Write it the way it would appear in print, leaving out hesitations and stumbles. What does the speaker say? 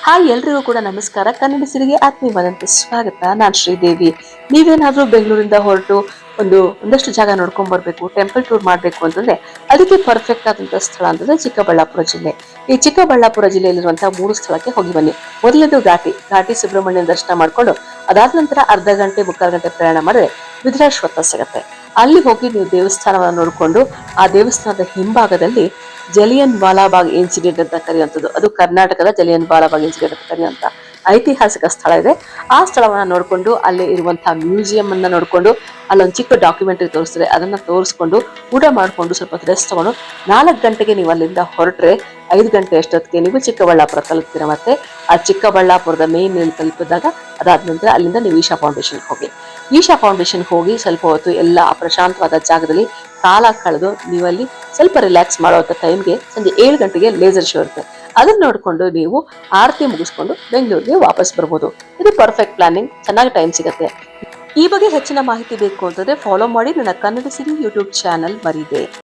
Hi ಎಲ್ರಿಗೂ ಕೂಡ ನಮಸ್ಕಾರ. ಕನ್ನಡ ಸಿರಿಗೆ ಆತ್ಮೀಯವಾದಂತ ಸ್ವಾಗತ. ನಾನು ಶ್ರೀದೇವಿ. ನೀವೇನಾದ್ರೂ ಬೆಂಗಳೂರಿಂದ ಹೊರಟು ಒಂದಷ್ಟು ಜಾಗ ನೋಡ್ಕೊಂಡ್ ಬರ್ಬೇಕು, ಟೆಂಪಲ್ ಟೂರ್ ಮಾಡ್ಬೇಕು ಅಂತಂದ್ರೆ ಅದಕ್ಕೆ ಪರ್ಫೆಕ್ಟ್ ಆದಂತಹ ಸ್ಥಳ ಅಂತಂದ್ರೆ ಚಿಕ್ಕಬಳ್ಳಾಪುರ ಜಿಲ್ಲೆ. ಈ ಚಿಕ್ಕಬಳ್ಳಾಪುರ ಜಿಲ್ಲೆಯಲ್ಲಿರುವಂತಹ 3 ಸ್ಥಳಕ್ಕೆ ಹೋಗಿ ಬನ್ನಿ. ಮೊದಲನೇದು ಘಾಟಿ ಸುಬ್ರಹ್ಮಣ್ಯ ದರ್ಶನ ಮಾಡ್ಕೊಂಡು ಅದಾದ ನಂತರ ಅರ್ಧ ಗಂಟೆ ಮುಕ್ಕಾಲು ಗಂಟೆ ಪ್ರಯಾಣ ಮಾಡಿದ್ರೆ ವಿದ್ರಾಶ್ವತ್ಥ ಸಿಗತ್ತೆ. ಅಲ್ಲಿ ಹೋಗಿ ನೀವು ದೇವಸ್ಥಾನವನ್ನು ನೋಡ್ಕೊಂಡು ಆ ದೇವಸ್ಥಾನದ ಹಿಂಭಾಗದಲ್ಲಿ ಜಲಿಯನ್ ವಾಲಾಬಾಗ್ ಇನ್ಸಿಡೆಂಟ್ ಅಂತ ಕರೆಯುವಂಥದ್ದು, ಅದು ಕರ್ನಾಟಕದ ಜಲಿಯನ್ ವಾಲಾಬಾಗ್ ಇನ್ಸಿಡೆಂಟ್ ಅಂತ ಕರೆಯುವಂತ ಐತಿಹಾಸಿಕ ಸ್ಥಳ ಇದೆ. ಆ ಸ್ಥಳವನ್ನ ನೋಡ್ಕೊಂಡು ಅಲ್ಲೇ ಇರುವಂತಹ ಮ್ಯೂಸಿಯಂ ಅನ್ನ ನೋಡ್ಕೊಂಡು ಅಲ್ಲೊಂದು ಚಿಕ್ಕ ಡಾಕ್ಯುಮೆಂಟರಿ ತೋರಿಸ್ತಾರೆ, ಅದನ್ನ ತೋರಿಸ್ಕೊಂಡು ಊಟ ಮಾಡ್ಕೊಂಡು ಸ್ವಲ್ಪ ರೆಸ್ಟ್ ತಗೊಂಡು 4 ಗಂಟೆಗೆ ನೀವು ಅಲ್ಲಿಂದ ಹೊರಟ್ರೆ 5 ಗಂಟೆ ಅಷ್ಟೊತ್ತಿಗೆ ನೀವು ಚಿಕ್ಕಬಳ್ಳಾಪುರ ತಲುಪ್ತೀರ. ಮತ್ತೆ ಆ ಚಿಕ್ಕಬಳ್ಳಾಪುರದ ಮೇನ್ ತಲುಪಿದಾಗ ಅದಾದ ನಂತರ ಅಲ್ಲಿಂದ ನೀವು ಈಶಾ ಫೌಂಡೇಶನ್ ಹೋಗಿ ಸ್ವಲ್ಪ ಹೊತ್ತು ಎಲ್ಲ ಪ್ರಶಾಂತವಾದ ಜಾಗದಲ್ಲಿ ಕಾಲ ಕಳೆದು ನೀವಲ್ಲಿ ಸ್ವಲ್ಪ ರಿಲ್ಯಾಕ್ಸ್ ಮಾಡುವಂತ ಟೈಮ್ಗೆ ಸಂಜೆ 7 ಗಂಟೆಗೆ ಲೇಸರ್ ಶೋ ಇರುತ್ತೆ. ಅದನ್ನ ನೋಡ್ಕೊಂಡು ನೀವು ಆರತಿ ಮುಗಿಸ್ಕೊಂಡು ಬೆಂಗಳೂರಿಗೆ ವಾಪಸ್ ಬರ್ಬೋದು. ಇದು ಪರ್ಫೆಕ್ಟ್ ಪ್ಲಾನಿಂಗ್, ಚೆನ್ನಾಗಿ ಟೈಮ್ ಸಿಗುತ್ತೆ. ಈ ಬಗ್ಗೆ ಹೆಚ್ಚಿನ ಮಾಹಿತಿ ಬೇಕು ಅಂತಂದ್ರೆ ಫಾಲೋ ಮಾಡಿ ನನ್ನ ಕನ್ನಡ ಸಿರಿ ಯೂಟ್ಯೂಬ್ ಚಾನಲ್ ಮರಿದೆ.